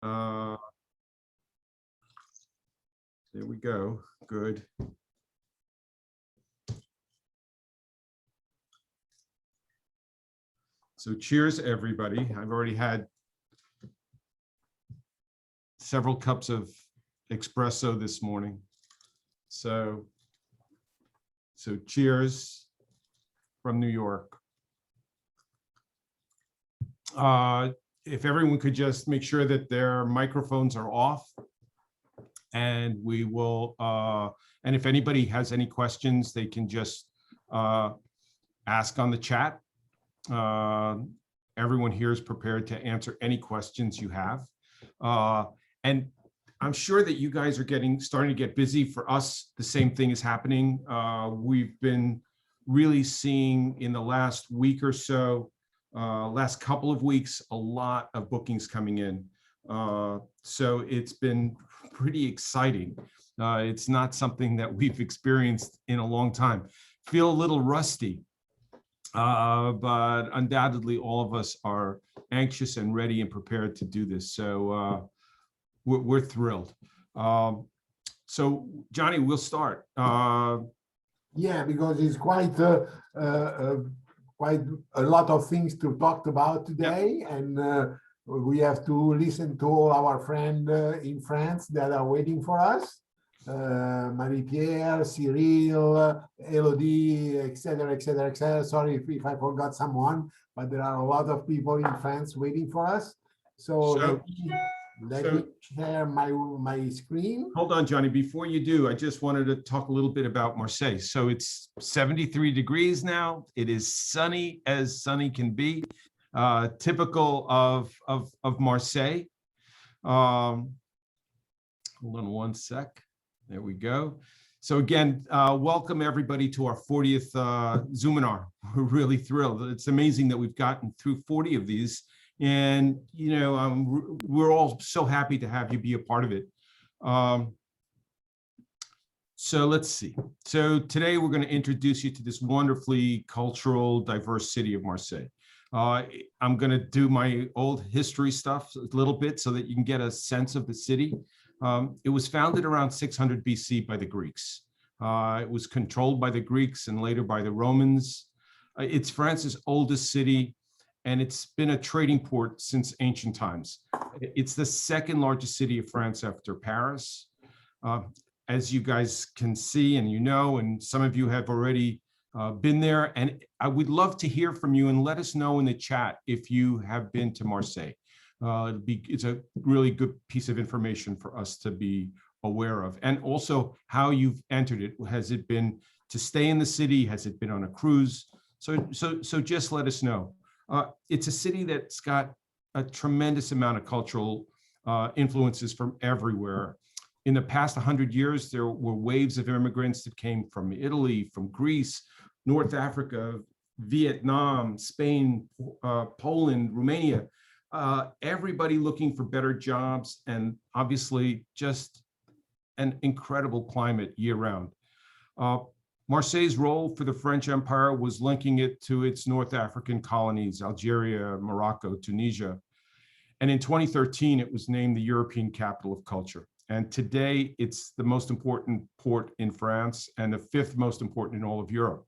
There we go. Good. So cheers, everybody. I've already had several cups of espresso this morning. So cheers from New York. If everyone could just make sure that their microphones are off, and we will, and if anybody has any questions, they can just ask on the chat. Everyone here is prepared to answer any questions you have. And I'm sure that you guys are starting to get busy. For us, the same thing is happening. We've been really seeing in the last week or so, last couple of weeks, a lot of bookings coming in. So it's been pretty exciting. It's not something that we've experienced in a long time. Feel a little rusty, but undoubtedly all of us are anxious and ready and prepared to do this. So we're thrilled. So Johnny, we'll start. Yeah, because it's quite a lot of things to talk about today, yep. And we have to listen to all our friends in France that are waiting for us. Marie-Pierre, Cyril, Elodie, etc., etc., etc. Sorry if I forgot someone, but there are a lot of people in France waiting for us. So let me share my screen. Hold on, Johnny. Before you do, I just wanted to talk a little bit about Marseille. So it's 73 degrees now. It is sunny as sunny can be, typical of Marseille. Hold on one sec. There we go. So again, welcome everybody to our 40th Zoominar. We're really thrilled. It's amazing that we've gotten through 40 of these. And, you know, we're all so happy to have you be a part of it. So let's see. So today we're going to introduce you to this wonderfully cultural, diverse city of Marseille. I'm going to do my old history stuff a little bit so that you can get a sense of the city. It was founded around 600 BC by the Greeks. It was controlled by the Greeks and later by the Romans. It's France's oldest city, and it's been a trading port since ancient times. It's the second largest city of France after Paris. As you guys can see, and you know, and some of you have already been there, and I would love to hear from you and let us know in the chat if you have been to Marseille. It's a really good piece of information for us to be aware of, and also how you've entered it. Has it been to stay in the city? Has it been on a cruise? So just let us know. It's a city that's got a tremendous amount of cultural influences from everywhere. In the past 100 years, there were waves of immigrants that came from Italy, from Greece, North Africa, Vietnam, Spain, Poland, Romania. Everybody looking for better jobs, and obviously just an incredible climate year-round. Marseille's role for the French Empire was linking it to its North African colonies, Algeria, Morocco, Tunisia. And in 2013, it was named the European Capital of Culture. And today, it's the most important port in France and the 5th most important in all of Europe.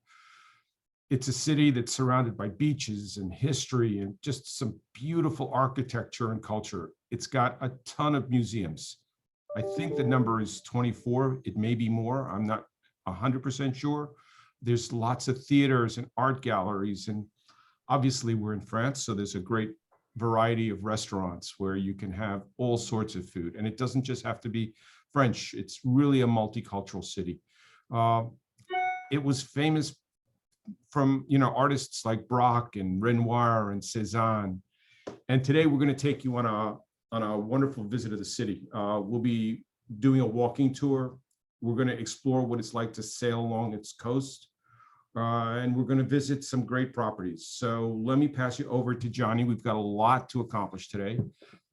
It's a city that's surrounded by beaches and history and just some beautiful architecture and culture. It's got a ton of museums. I think the number is 24. It may be more. I'm not 100% sure. There's lots of theaters and art galleries. And obviously, we're in France, so there's a great variety of restaurants where you can have all sorts of food. And it doesn't just have to be French. It's really a multicultural city. It was famous from, you know, artists like Braque and Renoir and Cézanne. And today we're going to take you on a wonderful visit of the city. We'll be doing a walking tour. We're going to explore what it's like to sail along its coast. And we're going to visit some great properties. So let me pass you over to Johnny. We've got a lot to accomplish today.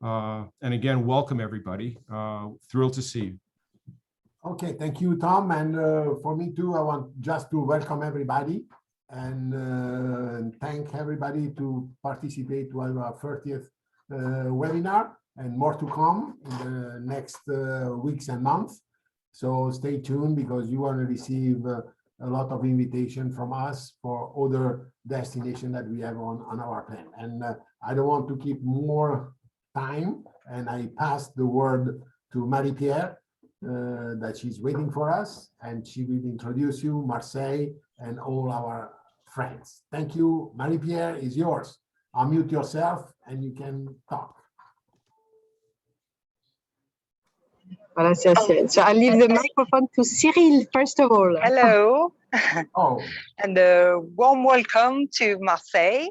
And again, welcome everybody. Thrilled to see you. Okay, thank you, Tom. And for me too, I want just to welcome everybody and thank everybody to participate to our 30th webinar. and more to come in the next weeks and months. So stay tuned because you want to receive a lot of invitation from us for other destinations that we have on our plan. And I don't want to keep more time, and I pass the word to Marie-Pierre that she's waiting for us, and she will introduce you Marseille and all our friends. Thank you. Marie-Pierre is yours. Unmute yourself and you can talk. Voilà, so I leave the microphone to Cyril, first of all. Hello. Oh. And a warm welcome to Marseille.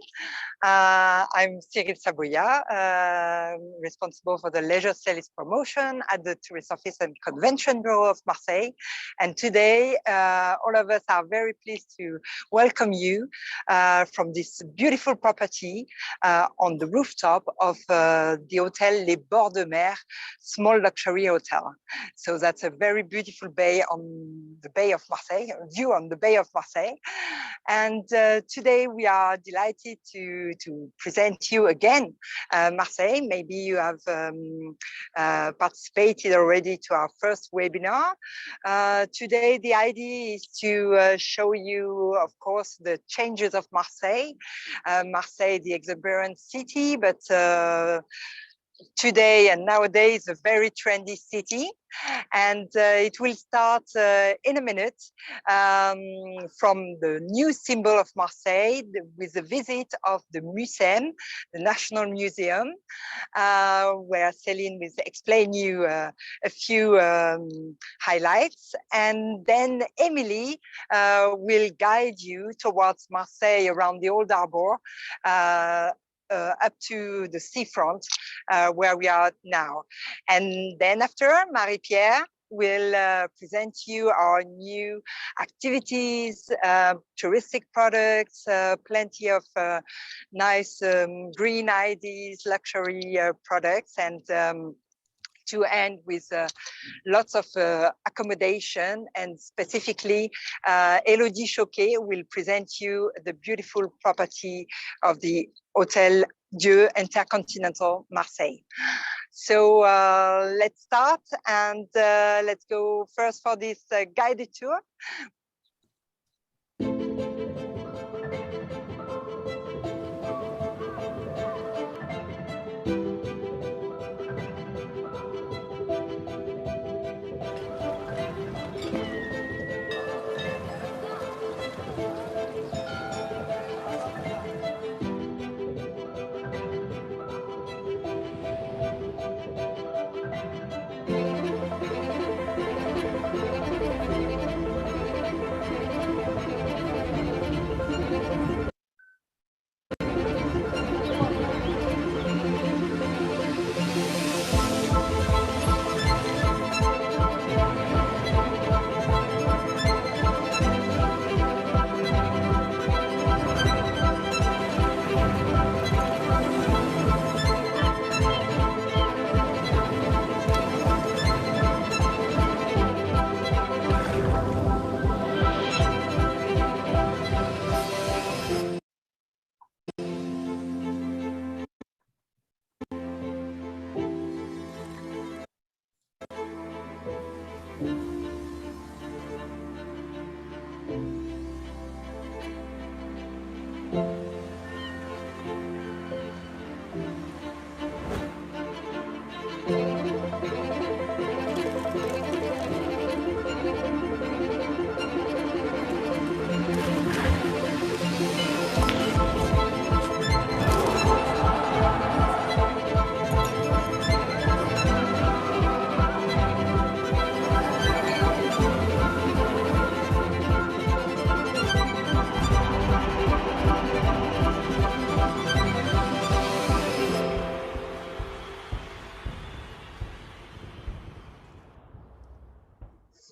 I'm Cyril Sabouya, responsible for the leisure sales promotion at the Tourist Office and Convention Bureau of Marseille. And today, all of us are very pleased to welcome you from this beautiful property on the rooftop of the Hotel Les Bords de Mer, small luxury hotel. So that's a very beautiful bay on the Bay of Marseille, a view on the Bay of Marseille. And today we are delighted to present you again Marseille. Maybe you have participated already to our first webinar. Today the idea is to show you, of course, the changes of Marseille. Marseille, the exuberant city, but today and nowadays a very trendy city, and it will start in a minute from the new symbol of Marseille with the visit of the Museum, the National Museum, where Céline will explain you a few highlights, and then Emily will guide you towards Marseille around the Old Harbor, up to the seafront where we are now. And then after, Marie-Pierre will present you our new activities, touristic products, plenty of nice green ideas, luxury products, and to end with lots of accommodation, and specifically Elodie Choquet will present you the beautiful property of the Hotel Dieu Intercontinental Marseille. So let's start, and let's go first for this guided tour.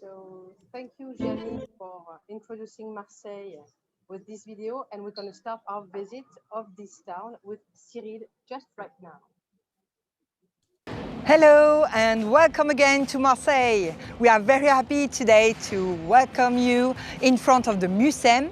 So thank you, Gianni, for introducing Marseille with this video, and we're going to start our visit of this town with Cyril just right now. Hello and welcome again to Marseille. We are very happy today to welcome you in front of the Museum,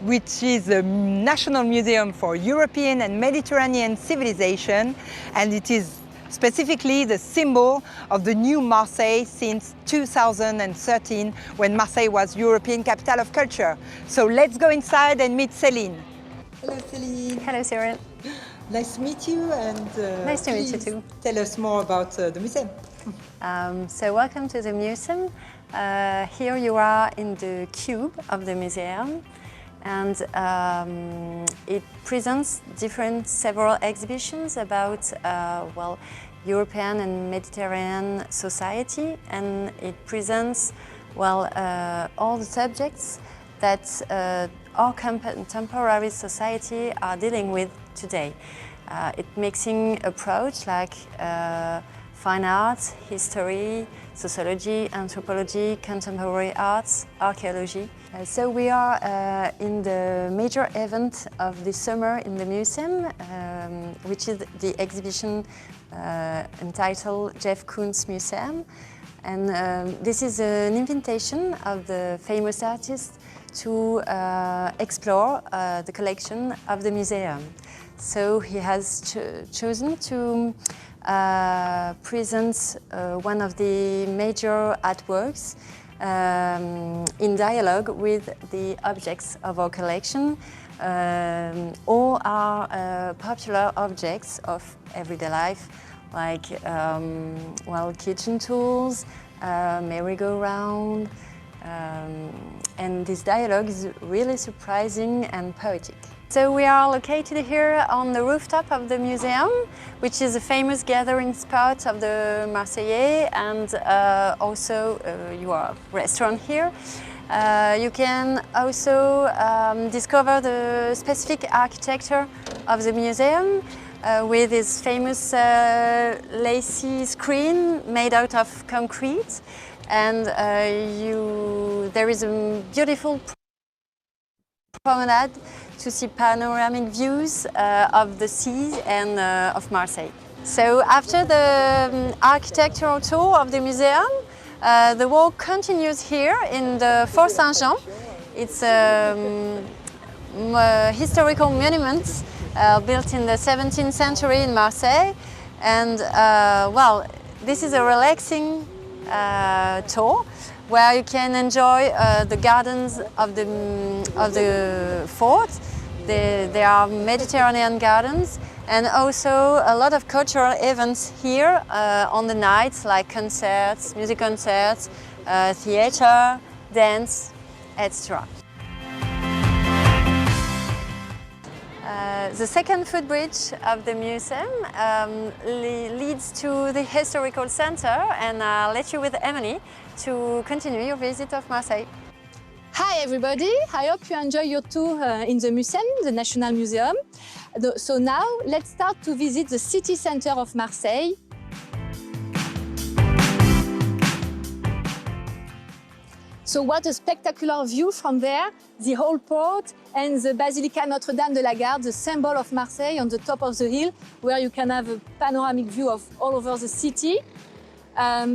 which is the National Museum for European and Mediterranean Civilization, and it is specifically the symbol of the new Marseille since 2013, when Marseille was European Capital of Culture. So let's go inside and meet Céline. Hello Céline. Hello Cyril. Nice to meet you, and Nice to meet you please too. tell us more about the museum. So welcome to the museum. Here you are in the cube of the museum, and it presents several exhibitions about well, European and Mediterranean society, and it presents well all the subjects that our contemporary society are dealing with today. It mixing approach like fine arts, history, sociology, anthropology, contemporary arts, archaeology. So we are in the major event of the summer in the museum, which is the exhibition entitled Jeff Koons Museum. And this is an invitation of the famous artist to explore the collection of the museum. So he has chosen to present one of the major artworks in dialogue with the objects of our collection. All are popular objects of everyday life, like well, kitchen tools, merry-go-round, and this dialogue is really surprising and poetic. So we are located here on the rooftop of the museum, which is a famous gathering spot of the Marseillais, and also you are a restaurant here. You can also discover the specific architecture of the museum with its famous lacy screen made out of concrete, and there is a beautiful promenade to see panoramic views of the sea and of Marseille. So after the architectural tour of the museum, the walk continues here in the Fort Saint-Jean. It's a historical monument built in the 17th century in Marseille. And well, this is a relaxing tour where you can enjoy the gardens of the fort. There are Mediterranean gardens, and also a lot of cultural events here on the nights, like concerts, music concerts, theater, dance, etc. The second footbridge of the museum leads to the historical center, and I'll let you with Emily to continue your visit of Marseille. Hi everybody, I hope you enjoy your tour in the museum, the National Museum. So now let's start to visit the city center of Marseille. So what a spectacular view from there, the whole port and the Basilica Notre-Dame de la Garde, the symbol of Marseille, on the top of the hill, where you can have a panoramic view of all over the city.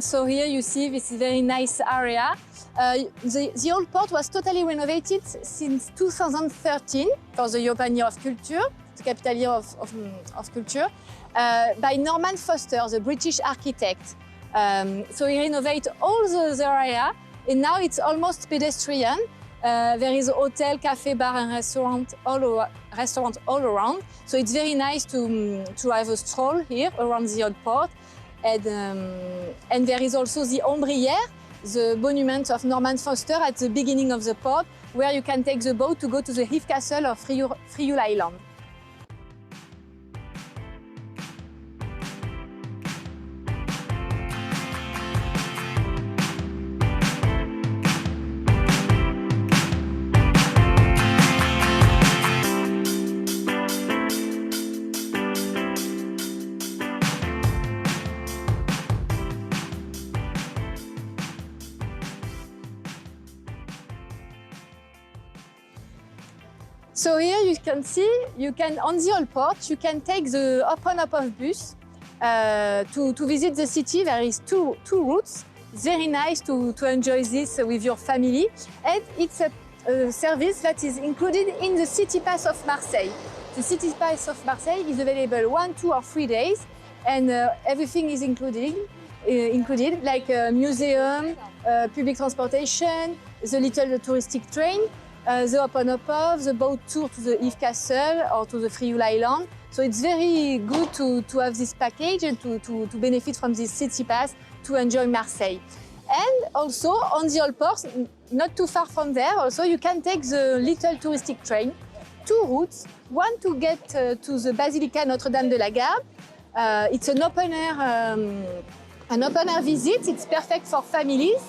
So here you see this very nice area. The old port was totally renovated since 2013 for the European Year of Culture, the Capital Year of Culture, by Norman Foster, the British architect. So he renovated all the area, and now it's almost pedestrian. There is a hotel, cafe, bar, and restaurant all around. So it's very nice to have a stroll here around the old port. And there is also the Ombrière, the monument of Norman Foster at the beginning of the port, where you can take the boat to go to the Reef Castle of Frioul Island. So here you can see, on the old port, you can take the up-and-up bus to visit the city. There is two routes. Very nice to enjoy this with your family. And it's a service that is included in the City Pass of Marseille. The City Pass of Marseille is available 1, 2 or 3 days. and everything is included, like a museum, public transportation, the little touristic train, the open up, the boat tour to the Eve Castle or to the Frioul Island. So it's very good to have this package and to benefit from this city pass to enjoy Marseille. And also on the Old Port, not too far from there, also you can take the little touristic train. Two routes, one to get to the Basilica Notre-Dame de la Garde. It's an open air visit, it's perfect for families.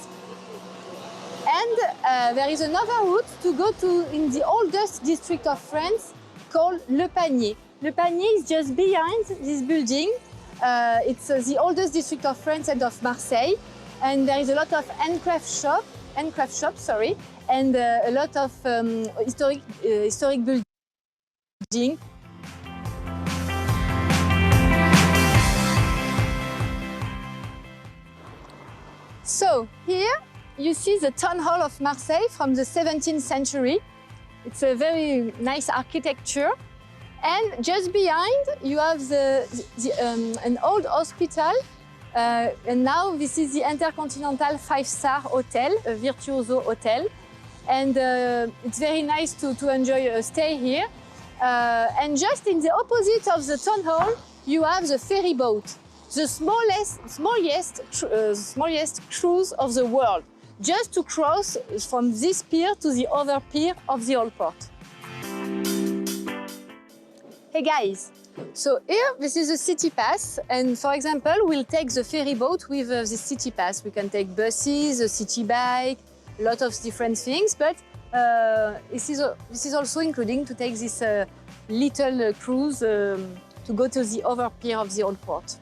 And there is another route to go to in the oldest district of France called Le Panier. Le Panier is just behind this building. It's the oldest district of France and of Marseille. And there is a lot of handcraft shops, and a lot of historic buildings. So here you see the town hall of Marseille from the 17th century. It's a very nice architecture. And just behind you have an old hospital. And now this is the Intercontinental 5-star hotel, a Virtuoso hotel. And it's very nice to enjoy a stay here. And just in the opposite of the town hall, you have the ferry boat, the smallest cruise of the world, just to cross from this pier to the other pier of the Old Port. Hey guys, so here this is a city pass, and for example we'll take the ferry boat with this city pass. We can take buses, a city bike, a lot of different things, but this is also including to take this little cruise to go to the other pier of the Old Port.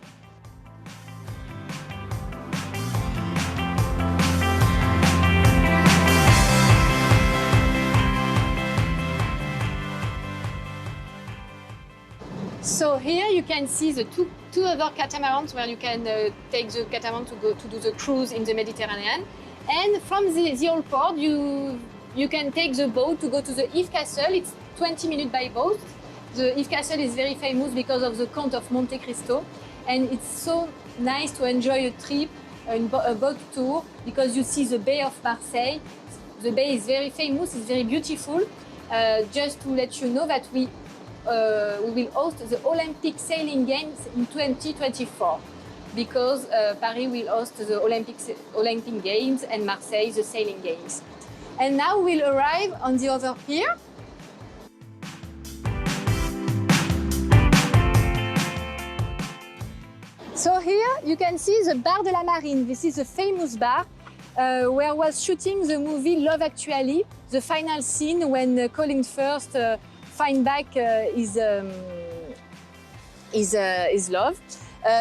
So here you can see the two other catamarans where you can take the catamaran to go to do the cruise in the Mediterranean. And from the Old Port, you can take the boat to go to the Eve Castle. It's 20 minutes by boat. The Eve Castle is very famous because of the Count of Monte Cristo. And it's so nice to enjoy a trip, a boat tour, because you see the Bay of Marseille. The bay is very famous, it's very beautiful. Just to let you know that we will host the Olympic Sailing Games in 2024 because Paris will host the Olympic Games and Marseille the Sailing Games. And now we'll arrive on the other pier. So here you can see the Bar de la Marine. This is a famous bar where was shooting the movie Love Actually, the final scene when Colin Firth find back his love.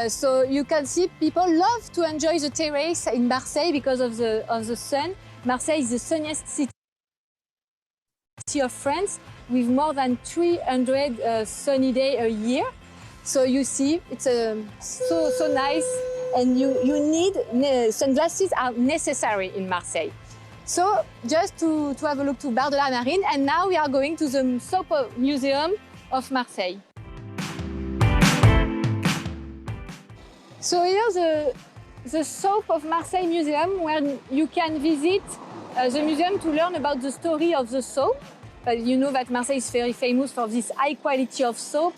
So you can see people love to enjoy the terrace in Marseille because of the sun. Marseille is the sunniest city of France with more than 300 sunny days a year. So you see, it's so nice, and you need sunglasses are necessary in Marseille. So just to have a look to Bar de la Marine, and now we are going to the Soap Museum of Marseille. So here's the Soap of Marseille Museum, where you can visit the museum to learn about the story of the soap. You know that Marseille is very famous for this high quality of soap.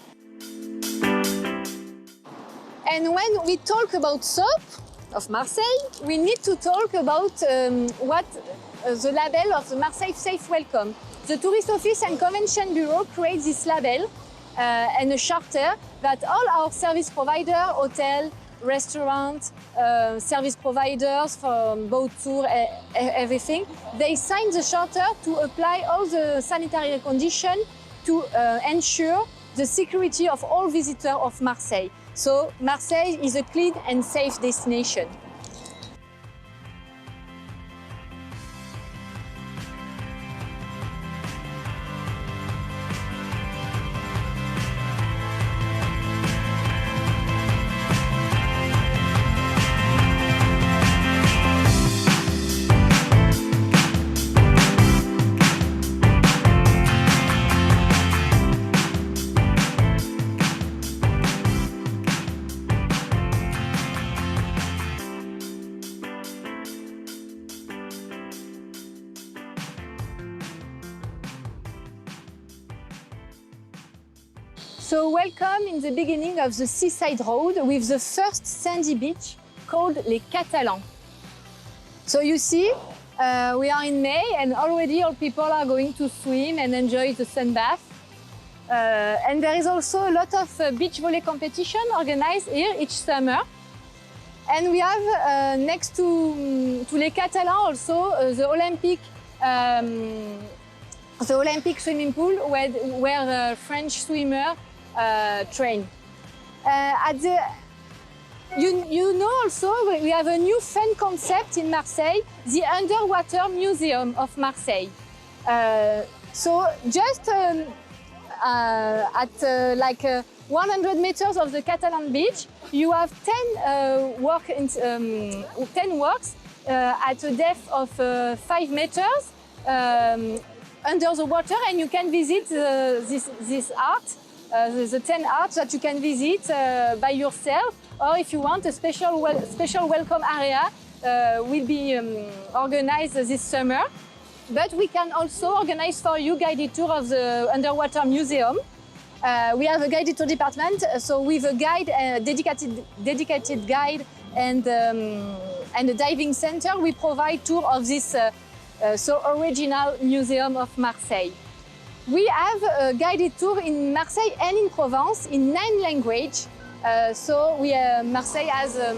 And when we talk about soap of Marseille, we need to talk about what the label of the Marseille Safe Welcome. The Tourist Office and Convention Bureau create this label and a charter that all our service providers, hotel, restaurant, service providers for boat tour, everything, they sign the charter to apply all the sanitary conditions to ensure the security of all visitors of Marseille. So Marseille is a clean and safe destination. So welcome in the beginning of the seaside road with the first sandy beach called Les Catalans. So you see, we are in May and already all people are going to swim and enjoy the sun bath. And there is also a lot of beach volley competition organized here each summer. And we have next to Les Catalans also the Olympic swimming pool where French swimmers train. You know also we have a new fun concept in Marseille, the Underwater Museum of Marseille. So just at like 100 meters of the Catalan beach, you have 10 works at a depth of 5 meters under the water, and you can visit this art, the 10 arts that you can visit by yourself, or if you want a special welcome area will be organized this summer. But we can also organize for you guided tour of the Underwater Museum. We have a guided tour department, so with a guide, dedicated guide, and a diving center, we provide tour of this so original museum of Marseille. We have a guided tour in Marseille and in Provence in 9 languages. So Marseille has a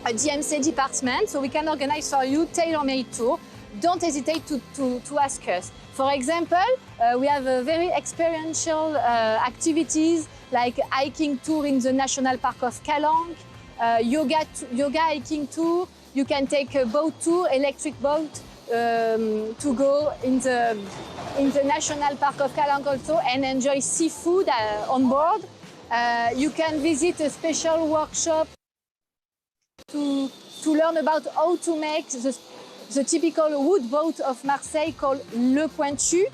DMC department, so we can organize for you tailor-made tour. Don't hesitate to ask us. For example, we have very experiential activities like hiking tour in the National Park of Calanque, yoga hiking tour. You can take a boat tour, electric boat, to go in the National Park of Calanque also and enjoy seafood on board. You can visit a special workshop to learn about how to make the typical wood boat of Marseille called Le Pointu.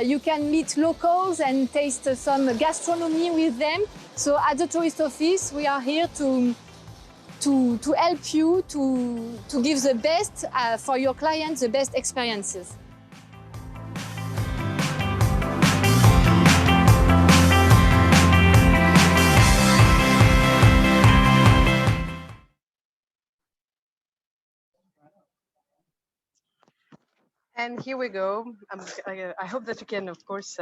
You can meet locals and taste some gastronomy with them. So at the tourist office, we are here to help you to give the best for your clients, the best experiences. And here we go. I hope that you can, of course,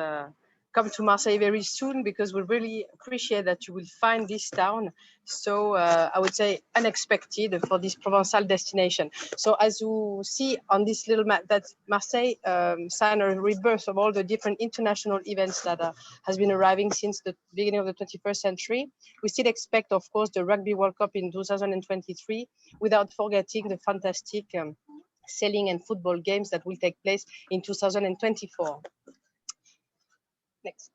come to Marseille very soon, because we really appreciate that you will find this town so, I would say, unexpected for this Provençal destination. So as you see on this little map, that Marseille signed a rebirth of all the different international events that has been arriving since the beginning of the 21st century. We still expect, of course, the Rugby World Cup in 2023, without forgetting the fantastic sailing and football games that will take place in 2024. Next.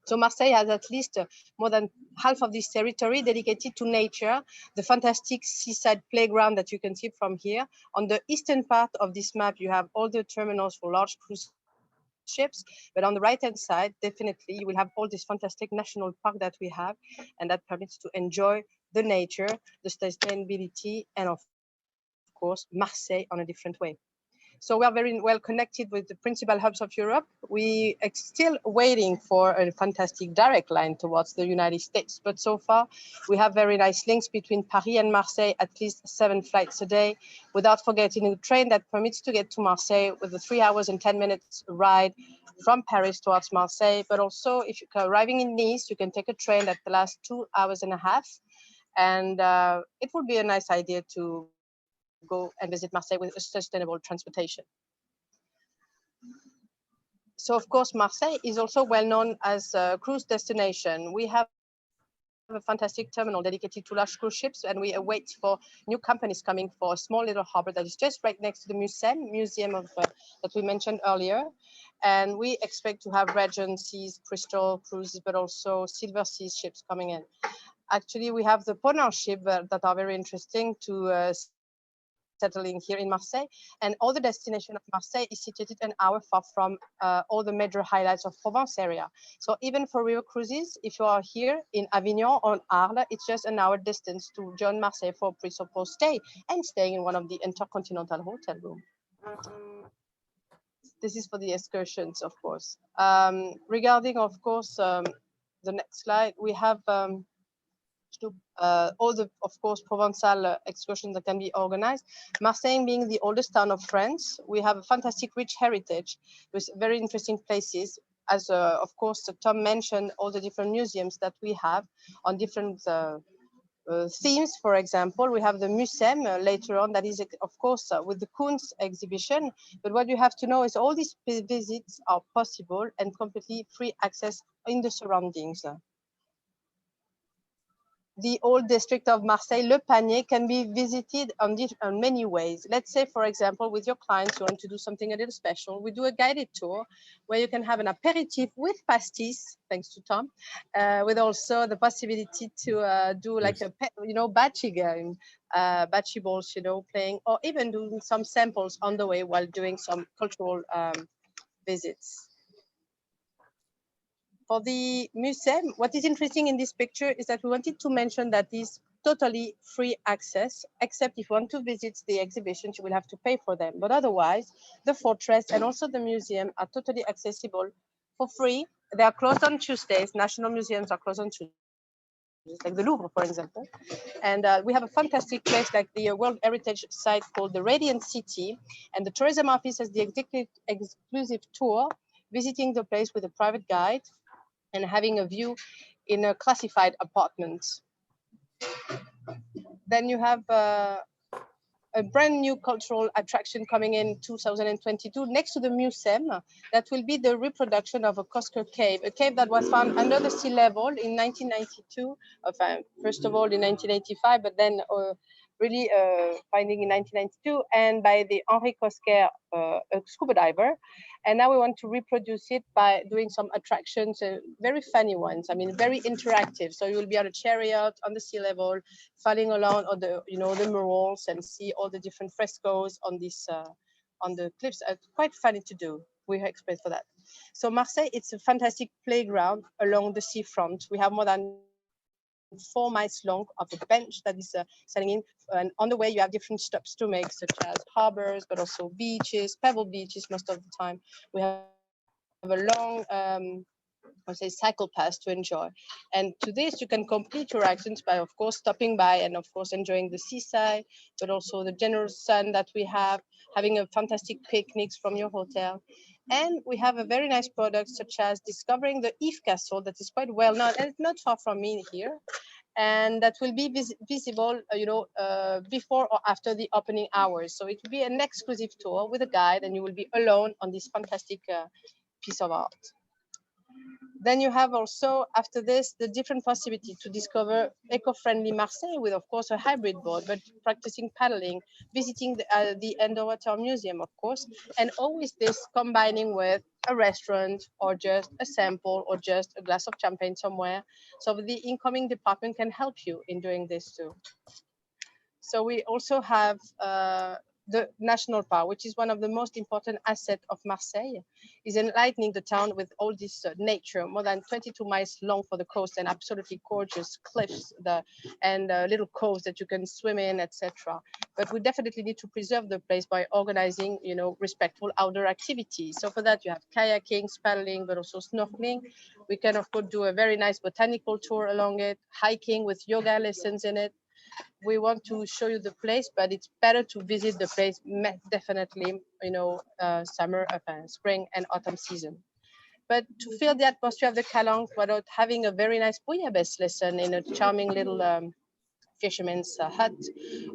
So Marseille has at least more than half of this territory dedicated to nature. The fantastic seaside playground that you can see from here. On the eastern part of this map, you have all the terminals for large cruise ships, but on the right-hand side, definitely, you will have all this fantastic national park that we have, and that permits to enjoy the nature, the sustainability, and of course, Marseille on a different way. So we are very well connected with the principal hubs of Europe. We are still waiting for a fantastic direct line towards the United States. But so far, we have very nice links between Paris and Marseille, at least 7 flights a day, without forgetting a train that permits to get to Marseille with a 3 hours and 10 minutes ride from Paris towards Marseille. But also, if you're arriving in Nice, you can take a train that lasts 2 hours and a half. And it would be a nice idea to go and visit Marseille with sustainable transportation. So of course, Marseille is also well known as a cruise destination. We have a fantastic terminal dedicated to large cruise ships, and we await for new companies coming for a small little harbor that is just right next to the museum of that we mentioned earlier. And we expect to have Regencies, Crystal cruises, but also Silver Seas ships coming in. Actually, we have the Ponant ship that are very interesting to settling here in Marseille, and all the destination of Marseille is situated an hour far from all the major highlights of Provence area. So even for river cruises, if you are here in Avignon or Arles, it's just an hour distance to join Marseille for a pre-supposed stay and staying in one of the intercontinental hotel rooms. This is for the excursions, of course. Regarding, of course, the next slide, we have all the, of course, Provençal excursions that can be organized. Marseille being the oldest town of France, we have a fantastic rich heritage with very interesting places. As of course, Tom mentioned all the different museums that we have on different themes. For example, we have the Museum later on, that is, of course, with the Kunst exhibition. But what you have to know is all these visits are possible and completely free access in the surroundings. The old district of Marseille, Le Panier, can be visited on many ways. Let's say, for example, with your clients, you want to do something a little special. We do a guided tour where you can have an aperitif with pastis, thanks to Tom, with also the possibility to do like a, bocce game, bocce balls, playing, or even doing some samples on the way while doing some cultural visits. For the museum, what is interesting in this picture is that we wanted to mention that is totally free access, except if you want to visit the exhibitions, you will have to pay for them. But otherwise, the fortress and also the museum are totally accessible for free. They are closed on Tuesdays. National museums are closed on Tuesdays, like the Louvre, for example. And we have a fantastic place like the World Heritage Site called the Radiant City. And the tourism office has the exclusive tour, visiting the place with a private guide and having a view in a classified apartment. Then you have a brand new cultural attraction coming in 2022 next to the museum. That will be the reproduction of a Cosquer cave, a cave that was found under the sea level in 1992. First of all in 1985, but then really finding in 1992, and by the Henri Cosquer, a scuba diver. And now we want to reproduce it by doing some attractions, very funny ones. I mean, very interactive. So you will be on a chariot on the sea level, falling along on the, the murals and see all the different frescoes on this, on the cliffs. Quite funny to do. We expect for that. So Marseille, it's a fantastic playground along the seafront. We have more than 4 miles long of a bench that is setting in, and on the way you have different stops to make, such as harbors, but also beaches, pebble beaches most of the time. We have a long cycle path to enjoy, and to this you can complete your actions by, of course, stopping by and of course enjoying the seaside, but also the generous sun that we have, having a fantastic picnics from your hotel. And we have a very nice product such as discovering the Yves Castle that is quite well known and not far from me here, and that will be visible before or after the opening hours. So it will be an exclusive tour with a guide, and you will be alone on this fantastic piece of art. Then you have also, after this, the different possibility to discover eco-friendly Marseille with, of course, a hybrid board, but practicing paddling, visiting the Underwater Museum, of course, and always this combining with a restaurant or just a sample or just a glass of champagne somewhere. So the incoming department can help you in doing this too. So we also have the national park, which is one of the most important assets of Marseille, is enlightening the town with all this nature, more than 22 miles long for the coast and absolutely gorgeous cliffs and little coves that you can swim in, etc. But we definitely need to preserve the place by organizing, respectful outdoor activities. So for that, you have kayaking, paddling, but also snorkeling. We can, of course, do a very nice botanical tour along it, hiking with yoga lessons in it. We want to show you the place, but it's better to visit the place definitely, summer, spring and autumn season. But to feel the atmosphere of the Calanque without having a very nice bouillabaisse lesson in a charming little fisherman's hut,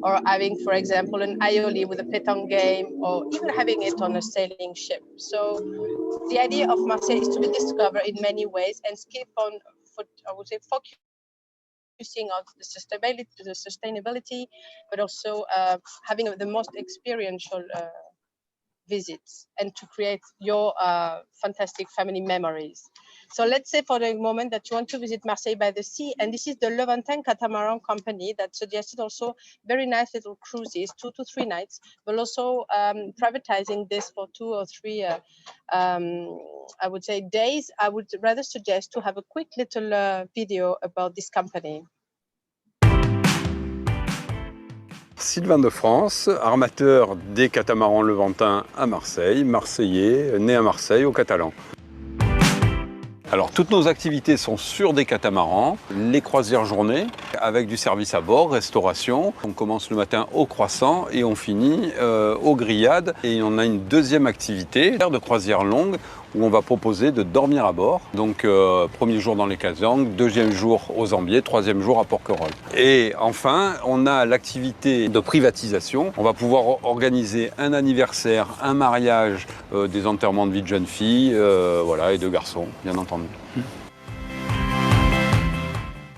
or having, for example, an aioli with a pétanque game, or even having it on a sailing ship. So the idea of Marseille is to be discovered in many ways and skip on, I would say, focusing on the sustainability, but also having the most experiential visits and to create your fantastic family memories. So let's say for the moment that you want to visit Marseille by the sea, and this is the Levantin Catamaran company that suggested also very nice little cruises, 2 to 3 nights, but also privatizing this for 2 or 3 I would say days. I would rather suggest to have a quick little video about this company. Sylvain de France, armateur des catamarans levantins à Marseille, marseillais, né à Marseille, au Catalan. Alors toutes nos activités sont sur des catamarans, les croisières journées avec du service à bord, restauration. On commence le matin au croissant et on finit aux grillades. Et on a une deuxième activité de croisière longue où on va proposer de dormir à bord. Donc premier jour dans les calanques, deuxième jour aux Ambiers, troisième jour à Porquerolles. Et enfin, on a l'activité de privatisation. On va pouvoir organiser un anniversaire, un mariage, des enterrements de vie de jeunes filles, voilà, et de garçons, bien entendu.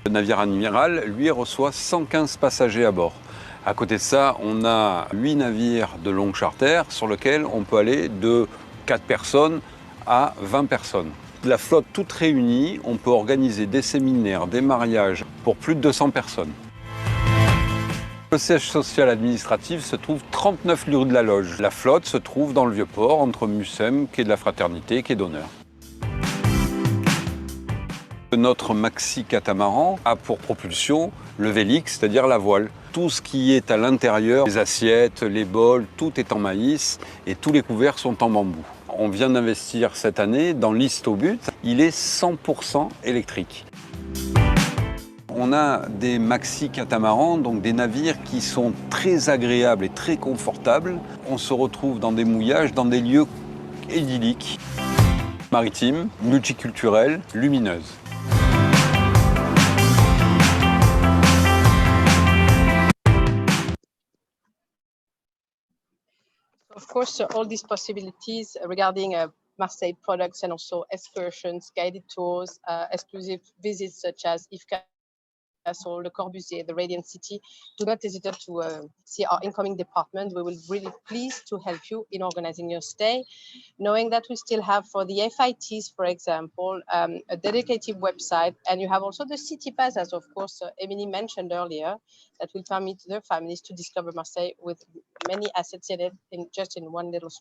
Le navire amiral, lui, reçoit 115 passagers à bord. À côté de ça, on a 8 navires de longue charter sur lesquels on peut aller de 4 personnes à 20 personnes. La flotte toute réunie, on peut organiser des séminaires, des mariages pour plus de 200 personnes. Le siège social administratif se trouve 39 lieues de la Loge. La flotte se trouve dans le Vieux-Port, entre Mussem, quai de la Fraternité, quai d'Honneur. Notre maxi-catamaran a pour propulsion le vélix, c'est-à-dire la voile. Tout ce qui est à l'intérieur, les assiettes, les bols, tout est en maïs et tous les couverts sont en bambou. On vient d'investir cette année dans l'Istobut. Il est 100% électrique. On a des maxi-catamarans, donc des navires qui sont très agréables et très confortables. On se retrouve dans des mouillages, dans des lieux idylliques, maritimes, multiculturels, lumineuses. Of course, all these possibilities regarding Marseille products and also excursions, guided tours, exclusive visits such as Yves Castle, Le Corbusier, the Radiant City, do not hesitate to see our incoming department. We will really pleased to help you in organizing your stay, knowing that we still have for the FITs, for example, a dedicated website, and you have also the City Pass, as of course Emily mentioned earlier, that will permit their families to discover Marseille with many assets in it, just in one little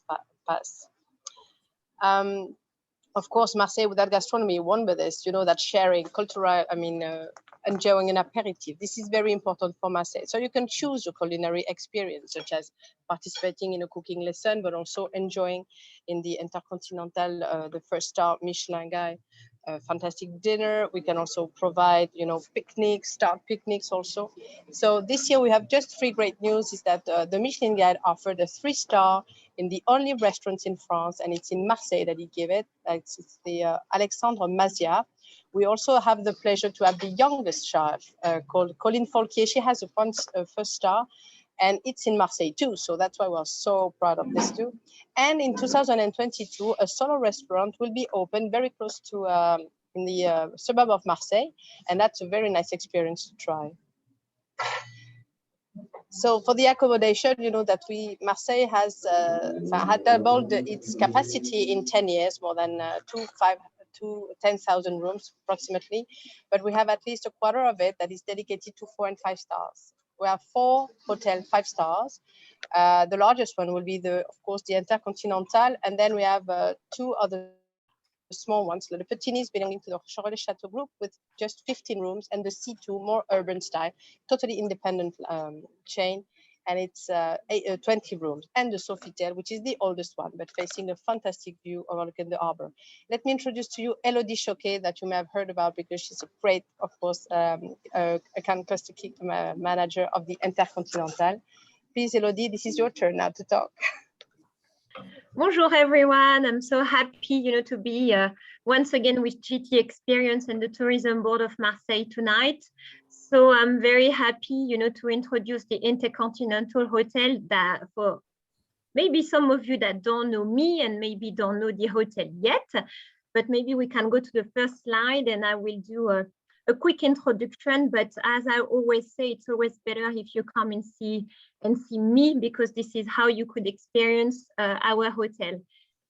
pass. Of course, Marseille without gastronomy won't be this, you know, that sharing, cultural, enjoying an aperitif. This is very important for Marseille. So you can choose your culinary experience, such as participating in a cooking lesson, but also enjoying in the Intercontinental, the first-star Michelin guide, fantastic dinner. We can also provide, you know, picnics, star picnics also. So this year we have just 3 great news is that the Michelin guide offered a 3-star in the only restaurant in France, and it's in Marseille that he gave it. It's the Alexandre Mazia. We also have the pleasure to have the youngest chef called Colline Folquier. She has a first star, and it's in Marseille too. So that's why we're so proud of this too. And in 2022, a solo restaurant will be open very close to in the suburb of Marseille, and that's a very nice experience to try. So for the accommodation, you know that Marseille has had doubled its capacity in 10 years, more than 10,000 rooms approximately, but we have at least a quarter of it that is dedicated to 4 and 5 stars. We have 4 hotels 5 stars. The largest one will be of course, the Intercontinental, and then we have 2 other small ones, the Petinis belonging to the Chevrolet Chateau Group with just 15 rooms, and the C2 more urban style, totally independent chain, and it's 20 rooms, and the Sofitel, which is the oldest one, but facing a fantastic view overlooking the harbor. Let me introduce to you Elodie Choquet, that you may have heard about because she's a great, of course, account customer manager of the Intercontinental. Please, Elodie, this is your turn now to talk. Bonjour everyone, I'm so happy to be once again with GT Experience and the Tourism Board of Marseille tonight. So I'm very happy to introduce the Intercontinental Hotel, that for maybe some of you that don't know me and maybe don't know the hotel yet, but maybe we can go to the first slide and I will do a quick introduction. But as I always say, it's always better if you come and see me, because this is how you could experience our hotel.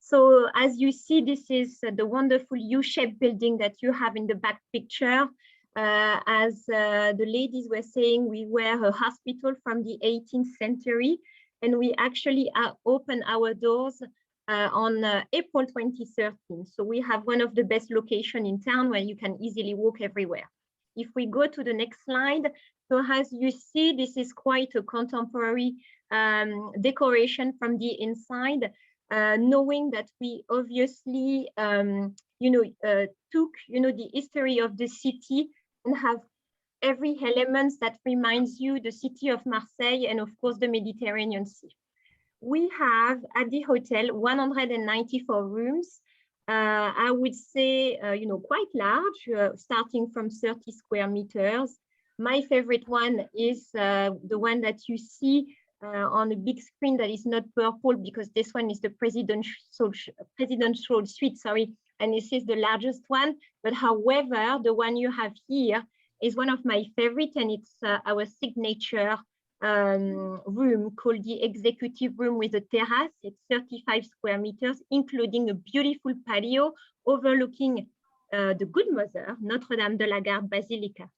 So as you see, this is the wonderful U-shaped building that you have in the back picture. As the ladies were saying, we were a hospital from the 18th century, and we actually opened our doors on April 2013. So we have one of the best locations in town where you can easily walk everywhere. If we go to the next slide, so as you see, this is quite a contemporary decoration from the inside, knowing that we obviously took, the history of the city and have every element that reminds you the city of Marseille and of course the Mediterranean Sea. We have at the hotel 194 rooms. I would say, quite large, starting from 30 square meters. My favorite one is the one that you see on a big screen that is not purple, because this one is the presidential suite, sorry, and this is the largest one. But however, the one you have here is one of my favorite, and it's our signature room called the executive room with a terrace. It's 35 square meters, including a beautiful patio overlooking the Good Mother, Notre-Dame de la Garde Basilica.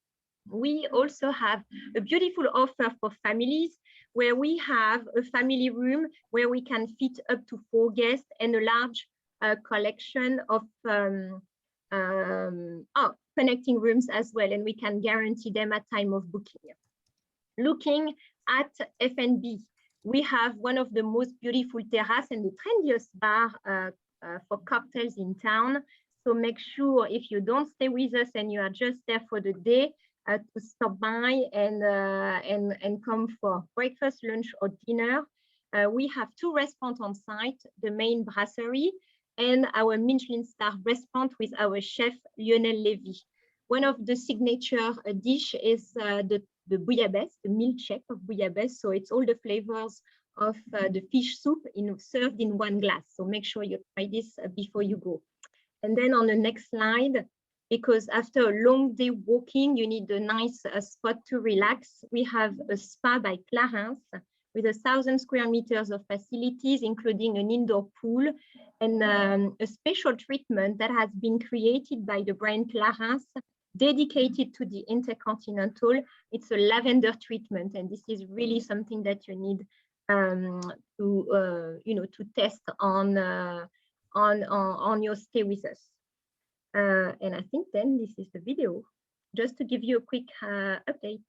We also have a beautiful offer for families, where we have a family room where we can fit up to 4 guests and a large collection of connecting rooms as well, and we can guarantee them at time of booking. Looking at F&B, we have one of the most beautiful terrace and the trendiest bar for cocktails in town. So make sure, if you don't stay with us and you are just there for the day, to stop by and come for breakfast, lunch, or dinner. We have 2 restaurants on site, the main brasserie and our Michelin star restaurant with our chef Lionel Lévy. One of the signature dish is the bouillabaisse, the milkshake of bouillabaisse. So it's all the flavors of the fish soup served in 1 glass. So make sure you try this before you go. And then on the next slide, because after a long day walking, you need a nice spot to relax. We have a spa by Clarence with 1,000 square meters of facilities, including an indoor pool and a special treatment that has been created by the brand Clarence, dedicated to the Intercontinental. It's a lavender treatment, and this is really something that you need to test on your stay with us. And I think then this is the video, just to give you a quick update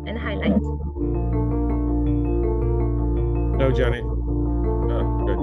and highlight. No, Johnny. Oh, good.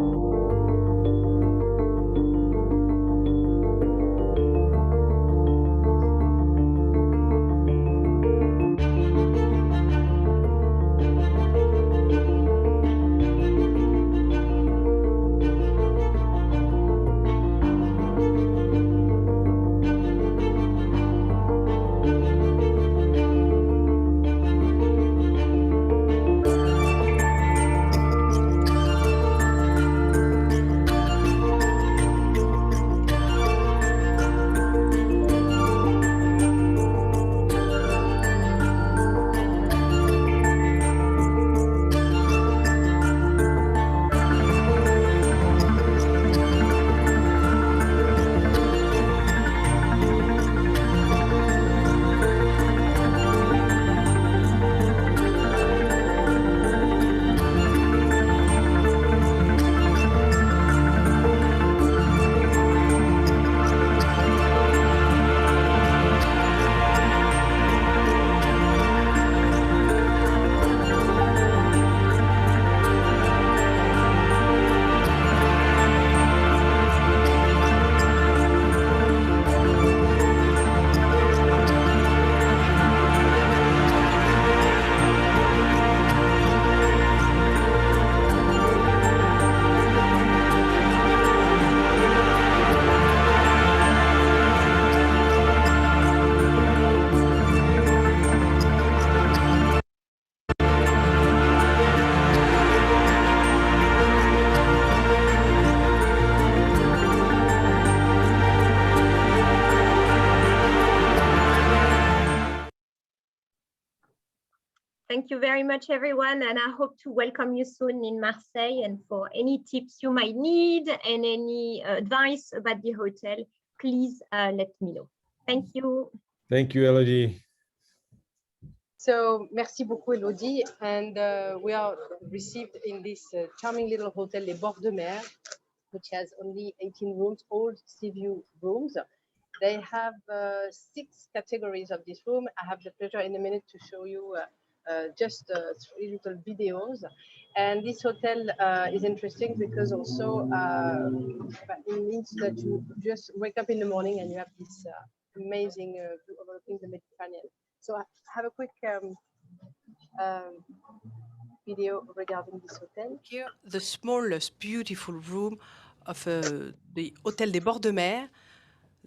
Thank you very much, everyone, and I hope to welcome you soon in Marseille. And for any tips you might need and any advice about the hotel, please let me know. Thank you. Thank you, Elodie. So, merci beaucoup, Elodie. And we are received in this charming little hotel, Les Bords de Mer, which has only 18 rooms, all sea view rooms. They have 6 categories of this room. I have the pleasure in a minute to show you just 3 little videos. And this hotel is interesting because also it means that you just wake up in the morning and you have this amazing view overlooking the Mediterranean. So I have a quick video regarding this hotel. Here, the smallest beautiful room of the Hôtel des Bords de Mer.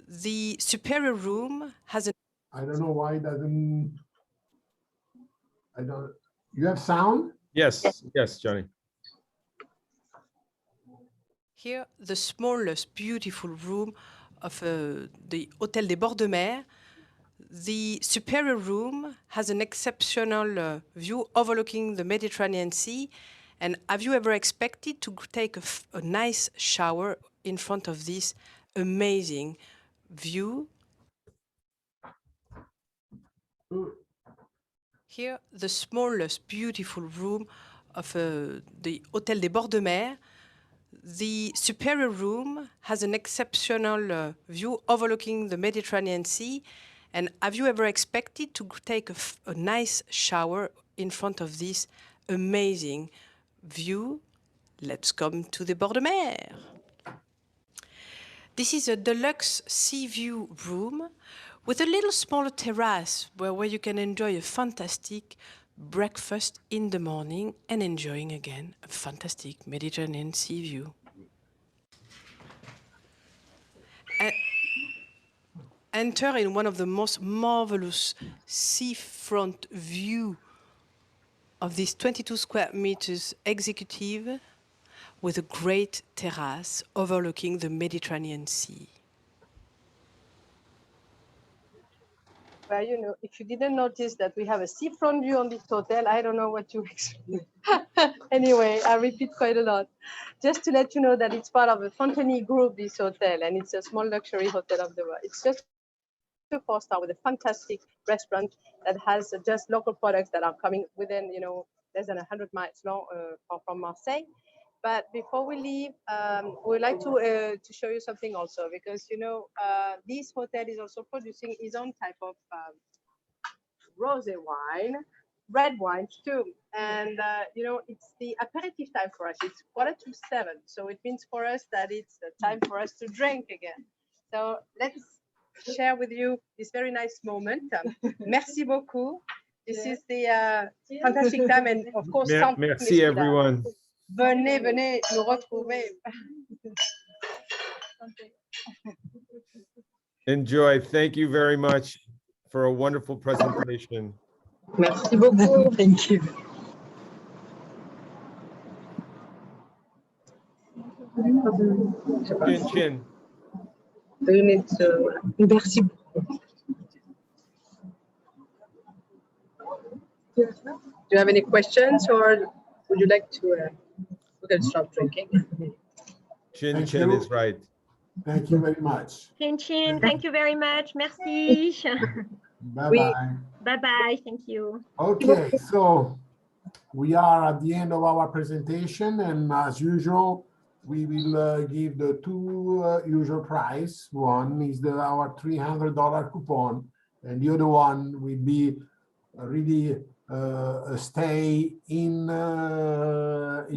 The superior room has a... I don't know why it doesn't. I don't. You have sound? Yes, yes, Johnny. Here, the smallest beautiful room of the Hôtel des Bords de Mer. The superior room has an exceptional view overlooking the Mediterranean Sea. And have you ever expected to take a nice shower in front of this amazing view? Here, the smallest beautiful room of the Hôtel des Bords de Mer. The superior room has an exceptional view overlooking the Mediterranean Sea. And have you ever expected to take a nice shower in front of this amazing view? Let's come to the Bords de Mer. This is a deluxe sea view room with a little smaller terrace where you can enjoy a fantastic breakfast in the morning and enjoying again a fantastic Mediterranean sea view. Enter in one of the most marvelous seafront view of this 22 square meters executive with a great terrace overlooking the Mediterranean Sea. Well, you know, if you didn't notice that we have a seafront view on this hotel, I don't know what to explain. Anyway, I repeat quite a lot. Just to let you know that it's part of the Fontenay Group, this hotel, and it's a small luxury hotel of the world. It's just a 4-star with a fantastic restaurant that has just local products that are coming within, you know, less than 100 miles long from Marseille. But before we leave, we'd like to show you something also, because, you know, this hotel is also producing its own type of rosé wine, red wines too. And, you know, it's the aperitif time for us. It's 6:45. So it means for us that it's the time for us to drink again. So let's share with you this very nice moment. Merci beaucoup. This is the fantastic time. And of course, Merci everyone. Venez, venez nous retrouver. Enjoy. Thank you very much for a wonderful presentation. Merci beaucoup. Thank you. Chin chin. Merci beaucoup. Do you have any questions, or would you like to we can stop drinking? Chin Thank chin you. is right. Thank you very much. Chin Chin, thank you very much. Merci. Bye-bye. Bye-bye. Thank you. Okay, so we are at the end of our presentation, and as usual, we will give the two usual price. One is our $300 coupon, and the other one will be really a stay in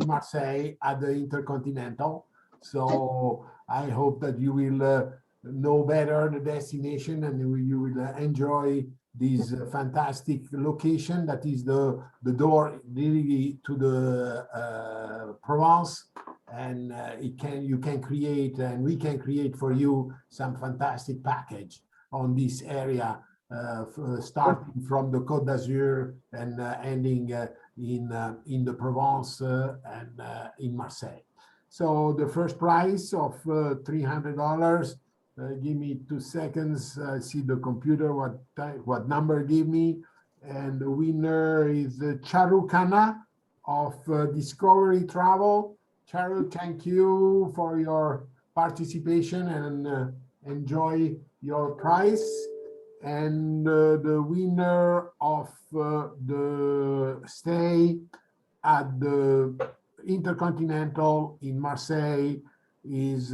Marseille at the Intercontinental. So I hope that you will know better the destination, and you will enjoy this fantastic location that is the door really to the Provence, and you can create, and we can create for you some fantastic package on this area, starting from the Côte d'Azur and ending in the Provence and in Marseille. So the first price of $300. Give me 2 seconds. See the computer what number give me, and the winner is Charu Khanna of Discovery Travel. Charu, thank you for your participation, and enjoy your prize. And the winner of the stay at the Intercontinental in Marseille is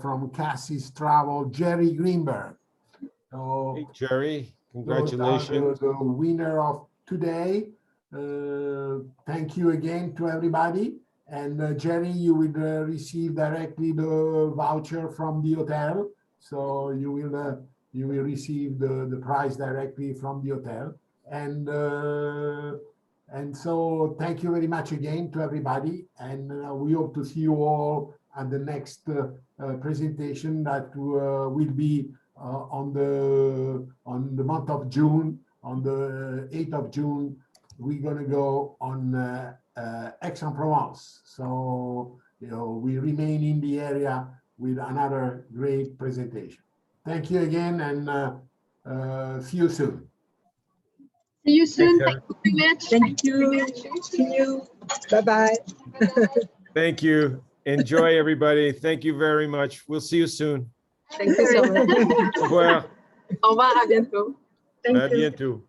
from Cassie's Travel, Jerry Greenberg. So, Hey, Jerry, congratulations. the winner of today. thank you again to everybody. And Jerry, you will receive directly the voucher from the hotel. So you will receive the price directly from the hotel. And so thank you very much again to everybody. And we hope to see you all at the next presentation that will be on the month of June, on the 8th of June. We're going to go on Aix-en-Provence. So, we remain in the area with another great presentation. Thank you again, and see you soon. See you soon. Thank Thank you very much. Thank you. See you. Bye-bye. Thank you. Enjoy, everybody. Thank you very much. We'll see you soon. Thank you so much. Au revoir. Au revoir, à bientôt. À bientôt.